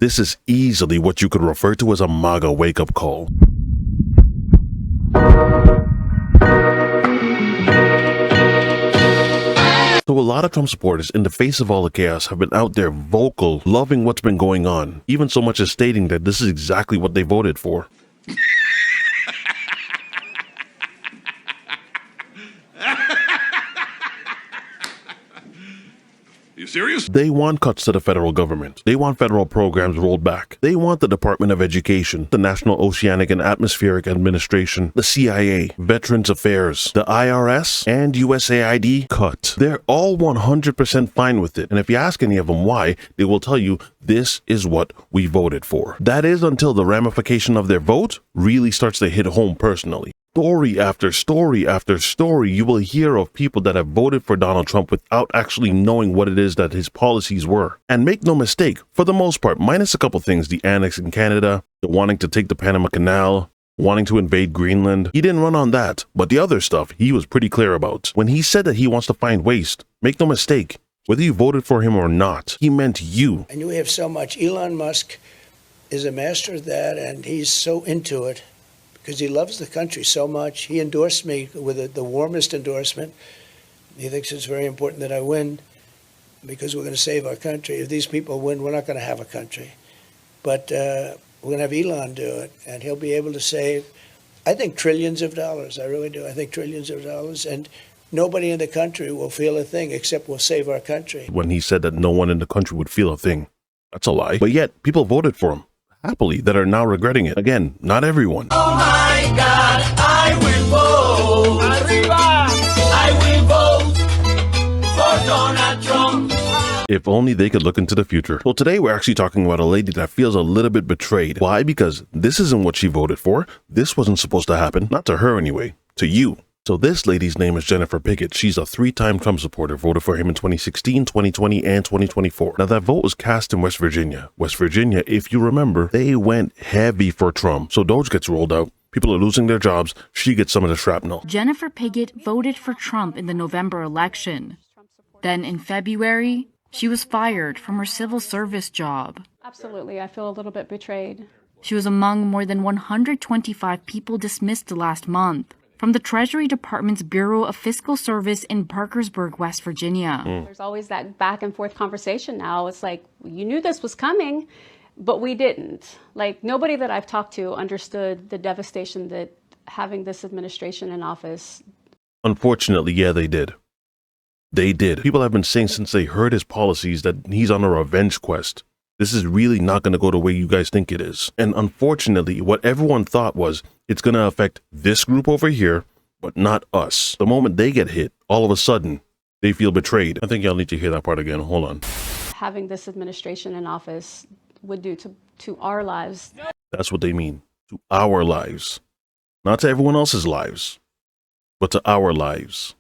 This is easily what you could refer to as a MAGA wake-up call. So a lot of Trump supporters, in the face of all the chaos, have been out there vocal, loving what's been going on, even so much as stating that this is exactly what they voted for. You serious? They want cuts to the federal government. They want federal programs rolled back. They want the Department of Education, the National Oceanic and Atmospheric Administration, the CIA, Veterans Affairs, the IRS, and USAID cut. They're all 100% fine with it. And if you ask any of them why, they will tell you this is what we voted for. That is until the ramification of their vote really starts to hit home personally. Story after story after story, you will hear of people that have voted for Donald Trump without actually knowing what it is that his policies were. And make no mistake, for the most part, minus a couple things, the annex in Canada, the wanting to take the Panama Canal, wanting to invade Greenland, he didn't run on that. But the other stuff, he was pretty clear about. When he said that he wants to find waste, make no mistake, whether you voted for him or not, he meant you. And we have so much. Elon Musk is a master of that, and he's so into it, because he loves the country so much. He endorsed me with the warmest endorsement. He thinks it's very important that I win because we're going to save our country. If these people win, we're not going to have a country. But we're going to have Elon do it, and he'll be able to save, I think, trillions of dollars. I really do. I think trillions of dollars. And nobody in the country will feel a thing except we'll save our country. When he said that no one in the country would feel a thing, that's a lie. But yet, people voted for him, happily, that are now regretting it. Again, not everyone. Oh my God, I will vote. Arriba! I will vote for Donald Trump. If only they could look into the future. Well, today we're actually talking about a lady that feels a little bit betrayed. Why? Because this isn't what she voted for. This wasn't supposed to happen. Not to her anyway. To you. So this lady's name is Jennifer Pickett. She's a 3-time Trump supporter, voted for him in 2016, 2020, and 2024. Now that vote was cast in West Virginia. West Virginia, if you remember, they went heavy for Trump. So Doge gets rolled out. People are losing their jobs. She gets some of the shrapnel. Jennifer Pickett voted for Trump in the November election. Then in February, she was fired from her civil service job. Absolutely. I feel a little bit betrayed. She was among more than 125 people dismissed last month from the Treasury Department's Bureau of Fiscal Service in Parkersburg, West Virginia. There's always that back and forth conversation now. It's like, you knew this was coming, but we didn't. Like, nobody that I've talked to understood the devastation that having this administration in office. Unfortunately, yeah, they did. They did. People have been saying since they heard his policies that he's on a revenge quest. This is really not going to go the way you guys think it is. And unfortunately, what everyone thought was it's going to affect this group over here, but not us. The moment they get hit, all of a sudden, they feel betrayed. I think y'all need to hear that part again. Hold on. Having this administration in office would do to our lives. That's what they mean. To our lives. Not to everyone else's lives, but to our lives.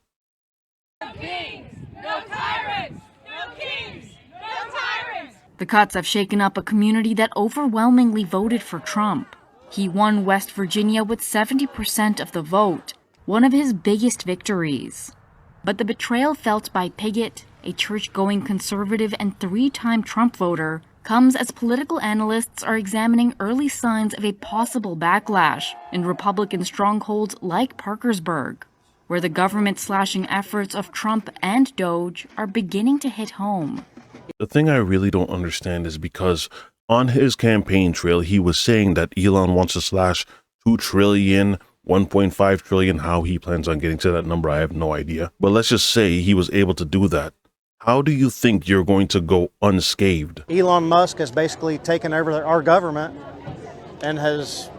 No kings, no tyrants, no kings, no tyrants. The cuts have shaken up a community that overwhelmingly voted for Trump. He won West Virginia with 70% of the vote, one of his biggest victories. But the betrayal felt by Pickett, a church-going conservative and 3-time Trump voter, comes as political analysts are examining early signs of a possible backlash in Republican strongholds like Parkersburg, where the government-slashing efforts of Trump and Doge are beginning to hit home. The thing I really don't understand is because on his campaign trail, he was saying that Elon wants to slash 2 trillion, 1.5 trillion. How he plans on getting to that number, I have no idea. But let's just say he was able to do that. How do you think you're going to go unscathed? Elon Musk has basically taken over our government and has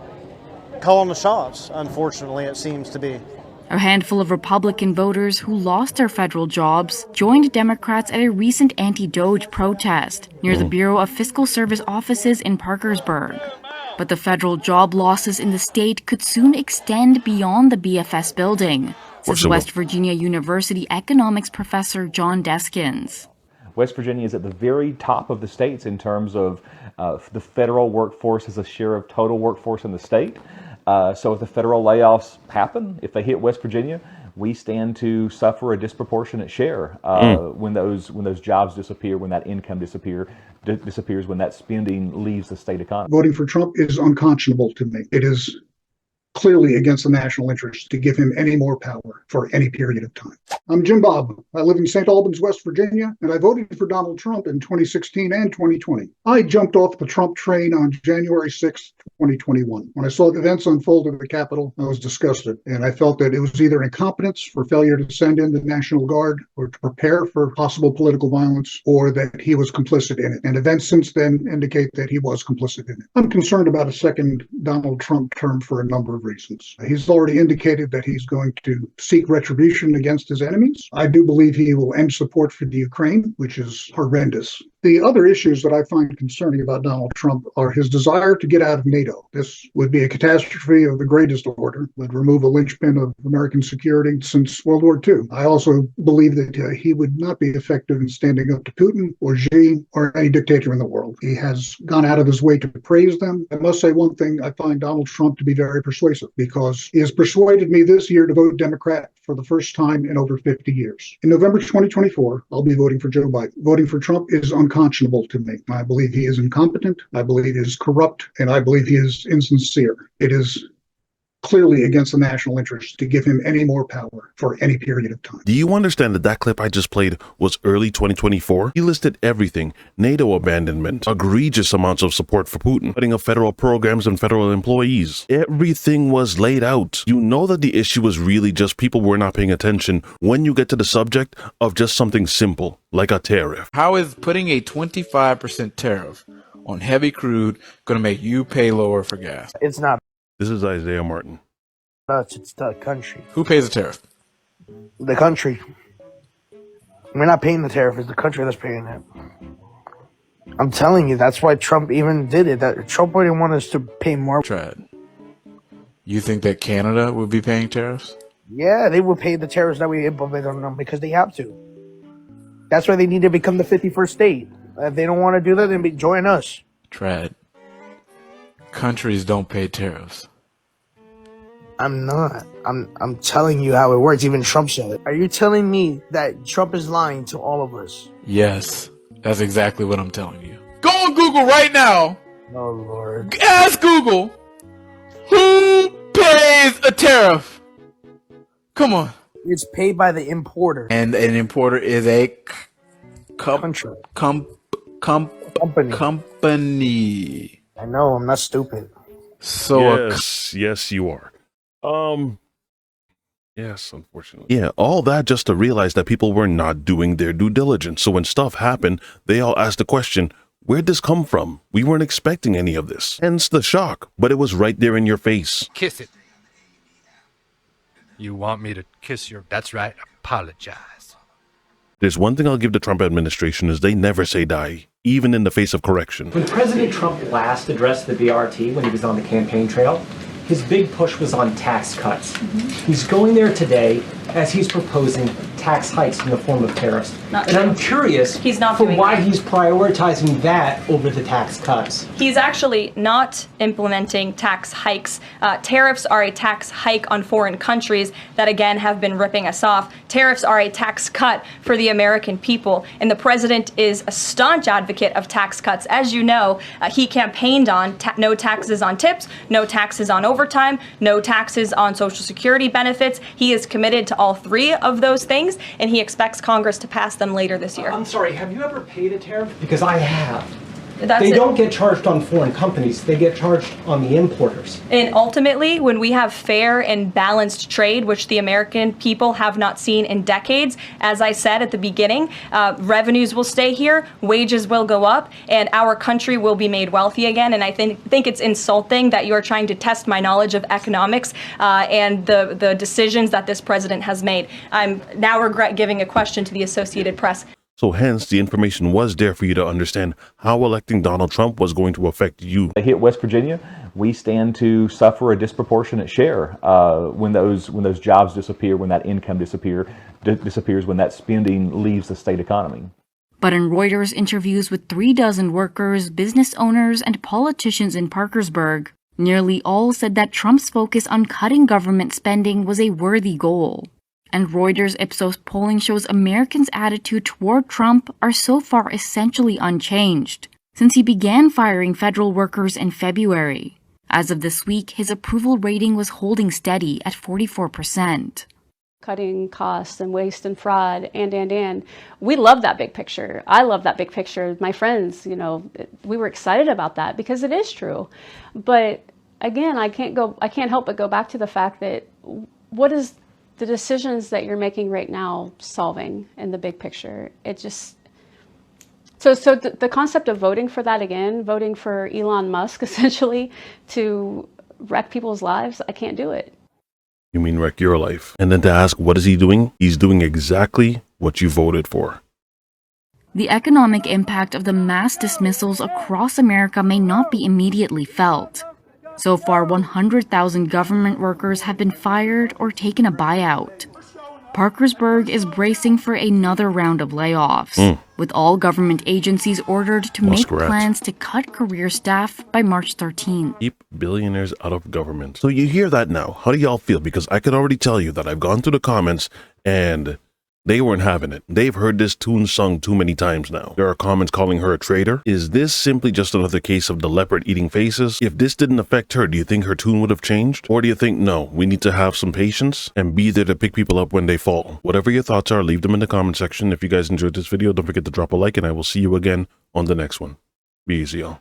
calling the shots, unfortunately, it seems to be. A handful of Republican voters who lost their federal jobs joined Democrats at a recent anti-Doge protest near the Bureau of Fiscal Service offices in Parkersburg. But the federal job losses in the state could soon extend beyond the BFS building, says West Virginia University economics professor John Deskins. West Virginia is at the very top of the states in terms of the federal workforce as a share of total workforce in the state. So if the federal layoffs happen, if they hit West Virginia, we stand to suffer a disproportionate share when those jobs disappear, when that income disappears disappears when that spending leaves the state economy. Voting for Trump is unconscionable to me. It is clearly against the national interest to give him any more power for any period of time. I'm Jim Bob. I live in St. Albans, West Virginia, and I voted for Donald Trump in 2016 and 2020. I jumped off the Trump train on January 6th, 2021. When I saw the events unfold at the Capitol, I was disgusted, and I felt that it was either incompetence for failure to send in the National Guard or to prepare for possible political violence, or that he was complicit in it. And events since then indicate that he was complicit in it. I'm concerned about a second Donald Trump term for a number of reasons. He's already indicated that he's going to seek retribution against his enemies. I do believe he will end support for the Ukraine, which is horrendous. The other issues that I find concerning about Donald Trump are his desire to get out of NATO. This would be a catastrophe of the greatest order, would remove a linchpin of American security since World War II. I also believe that he would not be effective in standing up to Putin or Xi or any dictator in the world. He has gone out of his way to praise them. I must say one thing, I find Donald Trump to be very persuasive because he has persuaded me this year to vote Democrat for the first time in over 50 years. In November 2024, I'll be voting for Joe Biden. Voting for Trump is unconscionable to me. I believe he is incompetent, I believe he is corrupt, and I believe he is insincere. It is clearly against the national interest to give him any more power for any period of time. Do you understand that clip I just played was early 2024? He listed everything: NATO abandonment, egregious amounts of support for Putin, cutting of federal programs and federal employees. Everything was laid out. You know that the issue was really just people were not paying attention when you get to the subject of just something simple, like a tariff. How is putting a 25% tariff on heavy crude going to make you pay lower for gas? It's not This is Isaiah Martin. us, it's the country. Who pays the tariff? The country. We're not paying the tariff, it's the country that's paying it. I'm telling you, that's why Trump even did it. That Trump didn't want us to pay more. Tried. You think that Canada would be paying tariffs? Yeah, they will pay the tariffs that we implement on them because they have to. That's why they need to become the 51st state. If they don't want to do that, then join us. Tried. Countries don't pay tariffs. I'm not. I'm telling you how it works. Even Trump said it. Are you telling me that Trump is lying to all of us? Yes, that's exactly what I'm telling you. Go on Google right now. Oh, Lord. Ask Google, who pays a tariff? Come on. It's paid by the importer. And an importer is a Country. company. I know, I'm not stupid. So Yes, you are. Yes, unfortunately. Yeah, all that just to realize that people were not doing their due diligence. So when stuff happened, they all asked the question, where'd this come from? We weren't expecting any of this. Hence the shock, but it was right there in your face. Kiss it. You want me to kiss your... That's right. Apologize. There's one thing I'll give the Trump administration is they never say die, even in the face of correction. When President Trump last addressed the BRT when he was on the campaign trail, his big push was on tax cuts. He's going there today as he's proposing tax hikes in the form of tariffs. And I'm curious for why he's prioritizing that over the tax cuts. He's actually not implementing tax hikes. Tariffs are a tax hike on foreign countries that, again, have been ripping us off. Tariffs are a tax cut for the American people. And the president is a staunch advocate of tax cuts. As you know, he campaigned on no taxes on tips, no taxes on overtime, no taxes on Social Security benefits. He is committed to all three of those things, and he expects Congress to pass them later this year. I'm sorry, have you ever paid a tariff? Because I have. They don't get charged on foreign companies, they get charged on the importers. And ultimately, when we have fair and balanced trade, which the American people have not seen in decades, as I said at the beginning, revenues will stay here, wages will go up, and our country will be made wealthy again. And I think it's insulting that you're trying to test my knowledge of economics and the decisions that this president has made. I'm now regret giving a question to the Associated Press. So hence, the information was there for you to understand how electing Donald Trump was going to affect you. They hit West Virginia, we stand to suffer a disproportionate share when those jobs disappear, when that income disappears, when that spending leaves the state economy. But in Reuters interviews with 36 workers, business owners, and politicians in Parkersburg, nearly all said that Trump's focus on cutting government spending was a worthy goal. And Reuters Ipsos polling shows Americans' attitude toward Trump are so far essentially unchanged, since he began firing federal workers in February. As of this week, his approval rating was holding steady at 44%. Cutting costs and waste and fraud and we love that big picture. I love that big picture. My friends, we were excited about that because it is true. But again, I can't help but go back to the fact that what is the decisions that you're making right now solving in the big picture? It just so the concept of voting for that again, voting for Elon Musk essentially to wreck people's lives, I can't do it. You mean wreck your life? And then to ask, what is he doing? He's doing exactly what you voted for. The economic impact of the mass dismissals across America may not be immediately felt. So far, 100,000 government workers have been fired or taken a buyout. Parkersburg is bracing for another round of layoffs, with all government agencies ordered to make plans to cut career staff by March 13th. Keep billionaires out of government. So you hear that now. How do y'all feel? Because I could already tell you that I've gone through the comments and they weren't having it. They've heard this tune sung too many times now. There are comments calling her a traitor. Is this simply just another case of the leopard eating faces? If this didn't affect her, do you think her tune would have changed? Or do you think, no, we need to have some patience and be there to pick people up when they fall? Whatever your thoughts are, leave them in the comment section. If you guys enjoyed this video, don't forget to drop a like and I will see you again on the next one. Be easy, y'all.